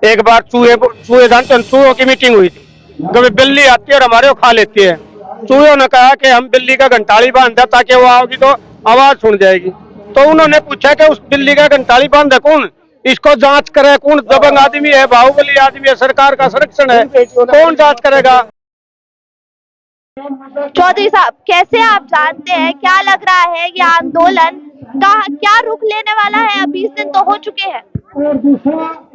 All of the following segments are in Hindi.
एक बार चूहे चूहे जानते हैं, चूहों की मीटिंग हुई थी। कभी बिल्ली आती है और हमारे को खा लेती है। चूहों ने कहा कि हम बिल्ली का घंटाड़ी बांध दें ताकि वो आओगी तो आवाज सुन जाएगी। तो उन्होंने पूछा कि उस बिल्ली का घंटाड़ी बांधे कौन, इसको जांच करे कौन, दबंग आदमी है, बाहुबली आदमी है, सरकार का संरक्षण है, कौन जांच करेगा। चौधरी साहब, कैसे आप जानते हैं, क्या लग रहा है ये आंदोलन का क्या रुख लेने वाला है? 20 दिन तो हो चुके हैं।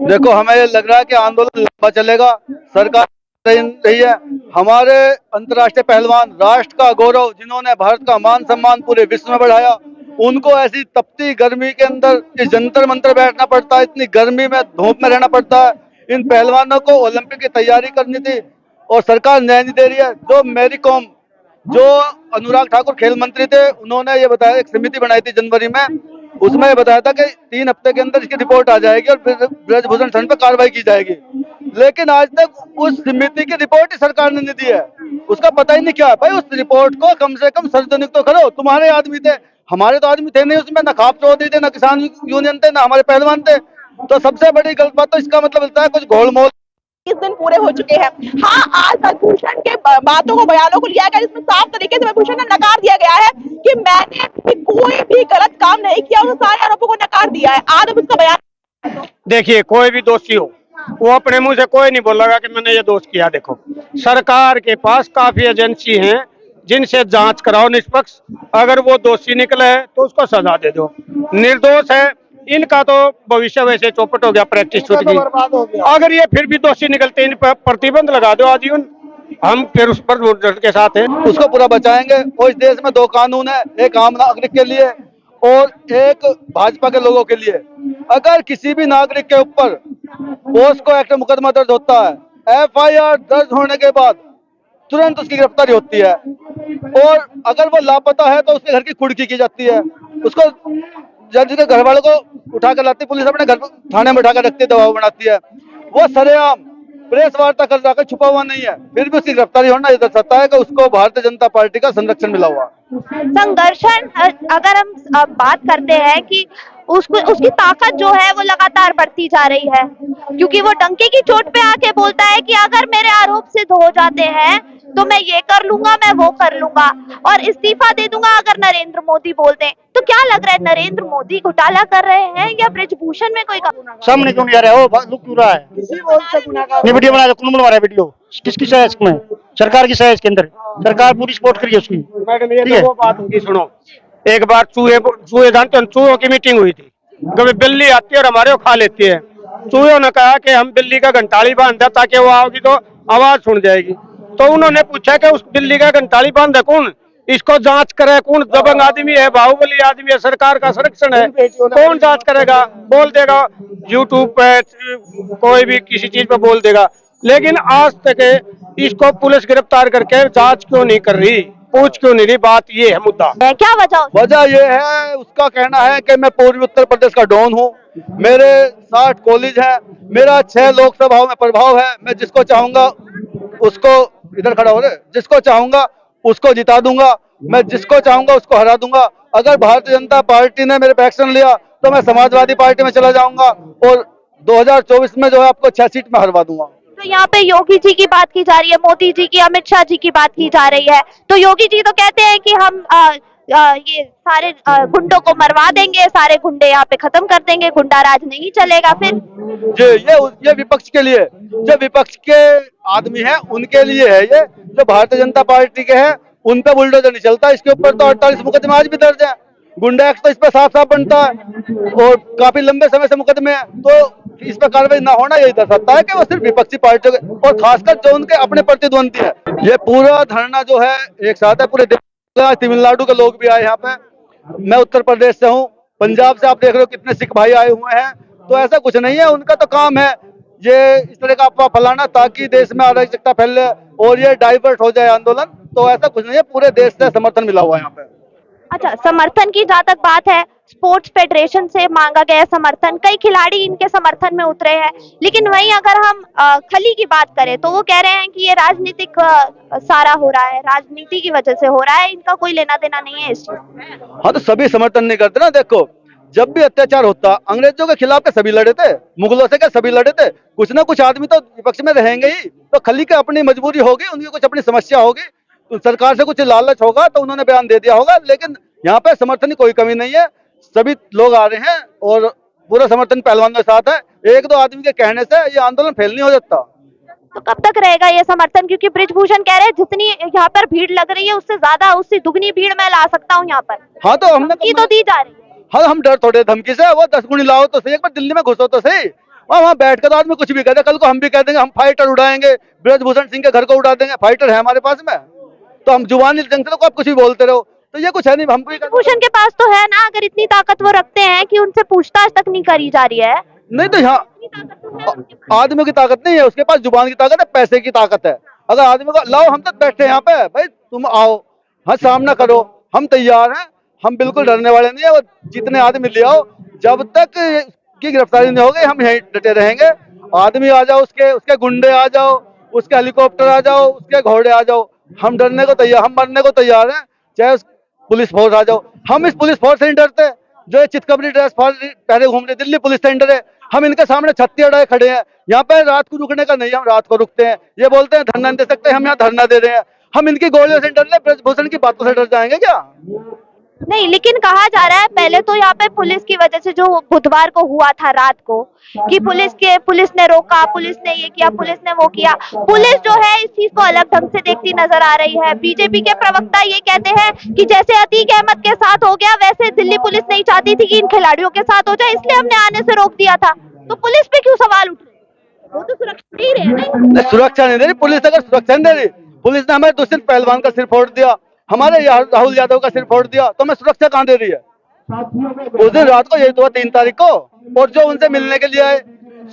देखो, हमें ये लग रहा है कि आंदोलन लंबा चलेगा। सरकार रही है। हमारे अंतर्राष्ट्रीय पहलवान, राष्ट्र का गौरव, जिन्होंने भारत का मान सम्मान पूरे विश्व में बढ़ाया, उनको ऐसी तपती गर्मी के अंदर इस जंतर मंतर बैठना पड़ता है, इतनी गर्मी में धूप में रहना पड़ता है। इन पहलवानों को ओलंपिक की तैयारी करनी थी और सरकार न्याय नहीं दे रही है। जो मैरी कॉम, जो अनुराग ठाकुर खेल मंत्री थे, उन्होंने ये बताया, एक समिति बनाई थी जनवरी में, उसमें ये बताया था कि 3 हफ्ते के अंदर इसकी रिपोर्ट आ जाएगी और ब्रजभूषण ठंड पर कार्रवाई की जाएगी। लेकिन आज तक उस समिति की रिपोर्ट ही सरकार ने नहीं दी है। उसका पता ही नहीं क्या है। भाई, उस रिपोर्ट को कम से कम सार्वजनिक तो करो। तुम्हारे आदमी थे, हमारे तो आदमी थे नहीं उसमें, ना खाप चौधरी थे, ना किसान यूनियन थे, ना हमारे पहलवान थे। तो सबसे बड़ी गलत बात तो इसका मतलब मिलता है कुछ घोलमोल। 20 दिन पूरे हो चुके हैं। हाँ, आज ब्रजभूषण के बातों को, बयानों को लिया गया, जिसमें साफ तरीके से ब्रजभूषण ने नकार दिया गया है कि मैंने भी कोई भी गलत काम नहीं किया। उन सारे आरोपों को नकार दिया है। आज अब उसका बयान देखिए, कोई भी दोषी हो, वो अपने मुंह से कोई नहीं बोलेगा कि मैंने ये दोष किया। देखो, सरकार के पास काफी एजेंसी हैं जिनसे जांच कराओ निष्पक्ष। अगर वो दोषी निकले तो उसको सजा दे दो। निर्दोष है, इनका तो भविष्य वैसे चौपट हो गया, प्रैक्टिस छूट गई। अगर ये फिर भी दोषी निकलते, इन पर प्रतिबंध लगा दो आजीवन, हम फिर उस पर के साथ हैं। उसको पूरा बचाएंगे। और इस देश में 2 कानून है, एक आम नागरिक के लिए और एक भाजपा के लोगों के लिए। अगर किसी भी नागरिक के ऊपर पोस्को एक्ट में मुकदमा दर्ज होता है, FIR दर्ज होने के बाद तुरंत उसकी गिरफ्तारी होती है। और अगर वो लापता है तो उसके घर की कुर्की की जाती है। उसको जज के घर वालों को उठा कर लाती पुलिस, अपने घर थाने में उठा कर रखती है, दबाव बनाती है। वो सरेआम प्रेस वार्ता कर जाकर छुपा हुआ नहीं है, फिर भी उसकी गिरफ्तारी होना ये दर्शाता है कि उसको भारतीय जनता पार्टी का संरक्षण मिला हुआ। संघर्षण, अगर हम बात करते हैं कि उसकी ताकत जो है वो लगातार बढ़ती जा रही है, क्योंकि वो डंके की चोट पे आके बोलता है कि अगर मेरे आरोप सिद्ध हो जाते हैं तो मैं ये कर लूंगा, मैं वो कर लूंगा और इस्तीफा दे दूंगा अगर नरेंद्र मोदी बोल दें। तो क्या लग रहा है, नरेंद्र मोदी घोटाला कर रहे हैं या ब्रजभूषण में कोई सामने क्यों नहीं आ रहा है? वो लुक क्यों रहा है? ये वीडियो बना, कौन बनवा रहा है वीडियो? किसकी सहायता इसमें? सरकार की सहायता के अंदर सरकार पूरी सपोर्ट करिए उसकी। मैडम, ये तो वो बात होगी, सुनो। एक बार चूहे जानते हैं, चूहों की मीटिंग हुई थी। कभी बिल्ली आती है और हमारे को खा लेती है। चूहों ने कहा कि हम बिल्ली का घंटाड़ी बांध दें ताकि वो आओगी तो आवाज सुन जाएगी। तो उन्होंने पूछा कि उस बिल्ली का घंटाड़ी बांधे कौन, इसको जांच करे कौन, दबंग आदमी है, बाहुबली आदमी है, सरकार का संरक्षण है, कौन जांच करेगा। बोल देगा यूट्यूब पे, कोई भी किसी चीज पे बोल देगा। लेकिन आज तक इसको पुलिस गिरफ्तार करके जांच क्यों नहीं कर रही, पूछ क्यों नहीं रही? बात ये है, मुद्दा क्या वजह ये है, उसका कहना है कि मैं पूर्वी उत्तर प्रदेश का डॉन हूँ, मेरे 60 कॉलेज है, मेरा 6 लोकसभाओं में प्रभाव है, मैं जिसको चाहूंगा उसको, इधर खड़ा हो रहे, जिसको चाहूंगा उसको जिता दूंगा, मैं जिसको चाहूंगा उसको हरा दूंगा। अगर भारतीय जनता पार्टी ने मेरे पे एक्शन लिया तो मैं समाजवादी पार्टी में चला जाऊंगा और 2024 में जो है आपको 6 सीट में हरवा दूंगा। तो यहाँ पे योगी जी की बात की जा रही है, मोदी जी की, अमित शाह जी की बात की जा रही है। तो योगी जी तो कहते हैं कि हम ये सारे गुंडों को मरवा देंगे, सारे गुंडे यहाँ पे खत्म कर देंगे, गुंडा राज नहीं चलेगा। फिर ये विपक्ष के लिए, जो विपक्ष के आदमी हैं उनके लिए है ये। जो भारतीय जनता पार्टी के हैं उन पे बुलडोजर नहीं चलता। इसके ऊपर तो 48 मुकदमे आज भी दर्ज है। गुंडा एक्ट तो इस पे साफ साफ बनता है और काफी लंबे समय से मुकदमे हैं। तो इस पर कार्रवाई न होना यही दर्शाता है कि वो सिर्फ विपक्षी पार्टियों के, और खासकर जो उनके अपने प्रतिद्वंदी है। ये पूरा धरना जो है एक साथ है पूरे देश। तमिलनाडु के लोग भी आए यहाँ पे, मैं उत्तर प्रदेश से हूँ, पंजाब से आप देख रहे हो कितने सिख भाई आए हुए हैं। तो ऐसा कुछ नहीं है, उनका तो काम है ये इस तरह का अफवाह फैलाना ताकि देश में अराजकता फैले और ये डाइवर्ट हो जाए आंदोलन। तो ऐसा कुछ नहीं है, पूरे देश से समर्थन मिला हुआ है यहाँ पे। अच्छा, समर्थन की जहाँ तक बात है, स्पोर्ट्स फेडरेशन से मांगा गया समर्थन, कई खिलाड़ी इनके समर्थन में उतरे हैं। लेकिन वहीं अगर हम खली की बात करें तो वो कह रहे हैं कि ये राजनीतिक सारा हो रहा है, राजनीति की वजह से हो रहा है, इनका कोई लेना देना नहीं है इस चीज। हाँ, तो सभी समर्थन नहीं करते ना। देखो, जब भी अत्याचार होता, अंग्रेजों के खिलाफ के सभी लड़े थे, मुगलों से क्या सभी लड़े थे। कुछ ना कुछ आदमी तो विपक्ष में रहेंगे ही, तो खली के अपनी मजबूरी होगी, उनकी कुछ अपनी समस्या होगी, तो सरकार से कुछ लालच होगा तो उन्होंने बयान दे दिया होगा। लेकिन यहाँ पे समर्थन की कोई कमी नहीं है, सभी लोग आ रहे हैं और पूरा समर्थन पहलवानों के साथ है। एक दो आदमी के कहने से ये आंदोलन फेल नहीं हो जाता। तो कब तक रहेगा ये समर्थन? क्योंकि ब्रिजभूषण कह रहे हैं जितनी यहाँ पर भीड़ लग रही है उससे ज्यादा, उससे दुगनी भीड़ मैं ला सकता हूँ यहाँ पर। हाँ तो हमने की तो दी जा रही है। हाँ हम डर थोड़े धमकी से, वो 10 गुनी लाओ तो सही, एक बार दिल्ली में घुसो तो सही। वहाँ बैठ कर तो आदमी कुछ भी कहते, कल को हम भी कह देंगे हम फाइटर उड़ाएंगे, ब्रजभूषण सिंह के घर को उड़ा देंगे, फाइटर है हमारे पास में, तो हम जुबानी जंग से तो आप कुछ भी बोलते रहो, तो ये कुछ है नहीं। हम भी ब्रिजभूषण के पास तो है ना, अगर इतनी ताकत वो रखते हैं कि उनसे पूछताछ तक नहीं करी जा रही है। नहीं तो यहाँ इतनी ताकत तो है उनके पास। आदमियों की ताकत नहीं है, उसके पास जुबान की ताकत है, पैसे की ताकत है। अगर आदमी को लाओ, हम तो बैठे हैं यहाँ पे, भाई तुम आओ, हाँ सामना करो, हम तैयार हैं, हम बिल्कुल डरने वाले नहीं है। वो जितने आदमी ले आओ, जब तक की गिरफ्तारी नहीं होगी हम यहीं डटे रहेंगे। आदमी आ जाओ, उसके गुंडे आ जाओ, उसके हेलीकॉप्टर आ जाओ, उसके घोड़े आ जाओ, हम डरने को तैयार, हम मरने को तैयार हैं। चाहे पुलिस फोर्स आ जाओ, हम इस पुलिस फोर्स से नहीं डरते जो ये चितकबरी ड्रेस पहने घूम रहे, दिल्ली पुलिस सेंटर है, हम इनके सामने छत्ती अड़ाए खड़े हैं। यहाँ पे रात को रुकने का नहीं, हम रात को रुकते हैं। ये बोलते हैं धरना नहीं दे सकते, हम यहाँ धरना दे रहे हैं। हम इनकी गोलियों से डर रहे, ब्रजभूषण की बातों से डर जाएंगे क्या? नहीं, लेकिन कहा जा रहा है पहले तो यहाँ पे पुलिस की वजह से जो बुधवार को हुआ था रात को, कि पुलिस ने रोका, पुलिस ने ये किया, पुलिस ने वो किया। पुलिस जो है इस चीज को अलग ढंग से देखती नजर आ रही है। बीजेपी के प्रवक्ता ये कहते हैं कि जैसे अतीक अहमद के साथ हो गया वैसे दिल्ली पुलिस नहीं चाहती थी कि इन खिलाड़ियों के साथ हो जाए, इसलिए हमने आने से रोक दिया था। तो पुलिस पे क्यों सवाल उठ रहे हैं? वो तो सुरक्षा दे रहे हैं ना। सुरक्षा नहीं दे रही पुलिस। अगर सुरक्षा नहीं दे रही पुलिस ने हमारे दुष्यंत पहलवान का सिर फोड़ दिया, हमारे राहुल यादव का सिर फोड़ दिया, तो हमें सुरक्षा कहाँ दे रही है? उस दिन रात को, यही तो 3 तारीख को, और जो उनसे मिलने के लिए आए,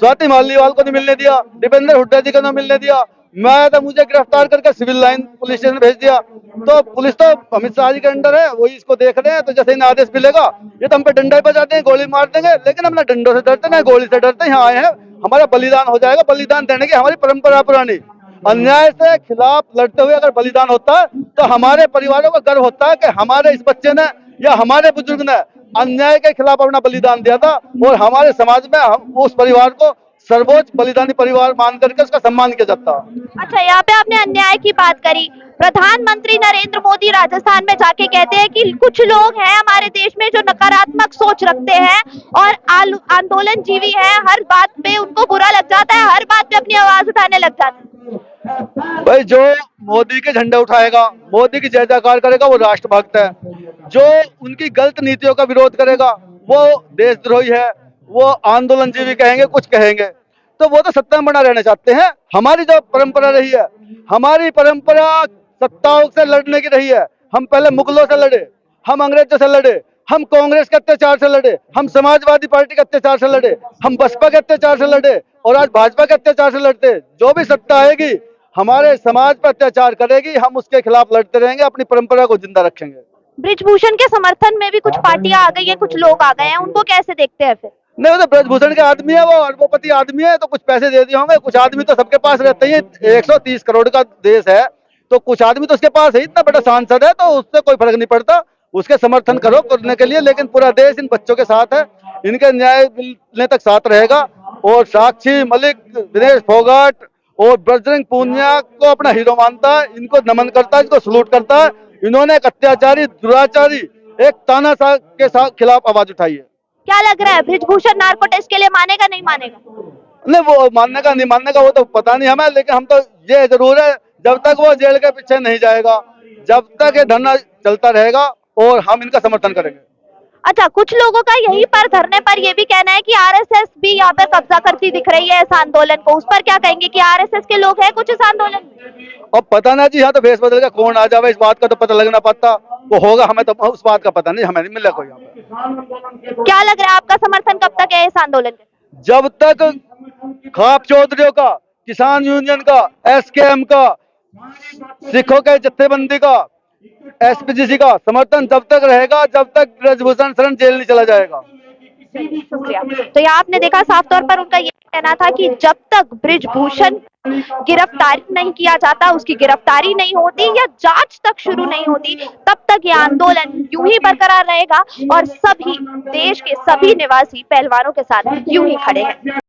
स्वाति मालीवाल को नहीं मिलने दिया, दीपेंद्र हुड्डा जी को नहीं मिलने दिया, मैं तो मुझे गिरफ्तार करके सिविल लाइन पुलिस स्टेशन भेज दिया। तो पुलिस तो अमित शाह जी के अंडर है, वही इसको देख रहे हैं। तो जैसे इन्हें आदेश मिलेगा ये तो हम पे डंडा बजा देंगे, गोली मार देंगे, लेकिन हम ना डंडों से डरते ना गोली से डरते। यहाँ आए हैं, हमारा बलिदान हो जाएगा, बलिदान देने की हमारी परंपरा पुरानी। अन्याय से खिलाफ लड़ते हुए अगर बलिदान होता है तो हमारे परिवारों को गर्व होता है कि हमारे इस बच्चे ने या हमारे बुजुर्ग ने अन्याय के खिलाफ अपना बलिदान दिया था, और हमारे समाज में हम उस परिवार को सर्वोच्च बलिदानी परिवार मान करके उसका सम्मान किया जाता। अच्छा, यहाँ पे आपने अन्याय की बात करी। प्रधानमंत्री नरेंद्र मोदी राजस्थान में जाके कहते हैं कि कुछ लोग हैं हमारे देश में जो नकारात्मक सोच रखते हैं और आंदोलन जीवी है, हर बात पे उनको बुरा लग जाता है, हर बात पे अपनी आवाज उठाने लग जाते हैं। भाई जो मोदी के झंडे उठाएगा, मोदी की जय जयकार करेगा, वो राष्ट्रभक्त है। जो उनकी गलत नीतियों का विरोध करेगा वो देशद्रोही है, वो आंदोलन जीवी कहेंगे, कुछ कहेंगे। तो वो तो सत्ता में बना रहना चाहते हैं। हमारी जो परंपरा रही है, हमारी परंपरा सत्ताओं से लड़ने की रही है। हम पहले मुगलों से लड़े, हम अंग्रेजों से लड़े, हम कांग्रेस के अत्याचार से लड़े, हम समाजवादी पार्टी के अत्याचार से लड़े, हम बसपा के अत्याचार से लड़े, और आज भाजपा के अत्याचार से लड़ते। जो भी सत्ता आएगी हमारे समाज पर अत्याचार करेगी, हम उसके खिलाफ लड़ते रहेंगे, अपनी परंपरा को जिंदा रखेंगे। ब्रिजभूषण के समर्थन में भी कुछ पार्टियां आ गई है, कुछ लोग आ गए हैं, उनको कैसे देखते हैं फिर? नहीं, वो तो ब्रजभूषण के आदमी है, वो अरबोपति आदमी है, तो कुछ पैसे दे दिए होंगे। कुछ आदमी तो सबके पास रहते ही, 130 करोड़ का देश है, तो कुछ आदमी तो उसके पास है, इतना बड़ा सांसद है, तो उससे कोई फर्क नहीं पड़ता। उसके समर्थन करो करने के लिए, लेकिन पूरा देश इन बच्चों के साथ है, इनके न्याय मिलने तक साथ रहेगा। और साक्षी मलिक, दिनेश फोगाट और बजरंग पूनिया को अपना हीरो मानता है, इनको नमन करता है, इनको सलूट करता है। इन्होंने एक अत्याचारी, दुराचारी, एक तानाशाह के साथ खिलाफ आवाज उठाई है। क्या लग रहा है ब्रिजभूषण नार्को टेस्ट के लिए मानेगा नहीं मानेगा? नहीं, वो मानने का नहीं मानने का वो तो पता नहीं हमें, लेकिन हम तो ये जरूर है जब तक वो जेल के पीछे नहीं जाएगा, जब तक ये धरना चलता रहेगा, और हम इनका समर्थन करेंगे। अच्छा, कुछ लोगों का यहीं पर धरने पर ये भी कहना है कि आरएसएस भी यहाँ पर कब्जा करती दिख रही है इस आंदोलन को, उस पर क्या कहेंगे कि आरएसएस के लोग हैं कुछ इस आंदोलन में? अब पता ना जी, यहाँ तो भेस बदल का कौन आ जावे, इस बात का तो पता लगना पड़ता, वो होगा, हमें तो उस बात का पता नहीं, हमें नहीं मिला कोई यहाँ पे। क्या लग रहा है आपका समर्थन कब तक है इस आंदोलन का? जब तक खाप चौधरियों का, किसान यूनियन का, एसकेएम का, सिखों के जत्थेबंदी का, एसपीजीसी का समर्थन जब तक रहेगा, जब तक ब्रजभूषण शरण जेल नहीं चला जाएगा। शुक्रिया। तो यहाँ आपने देखा साफ तौर पर उनका ये कहना था कि जब तक बृजभूषण गिरफ्तारी नहीं किया जाता, उसकी गिरफ्तारी नहीं होती या जांच तक शुरू नहीं होती, तब तक ये आंदोलन यूं ही बरकरार रहेगा और सभी देश के सभी निवासी पहलवानों के साथ यूं ही खड़े हैं।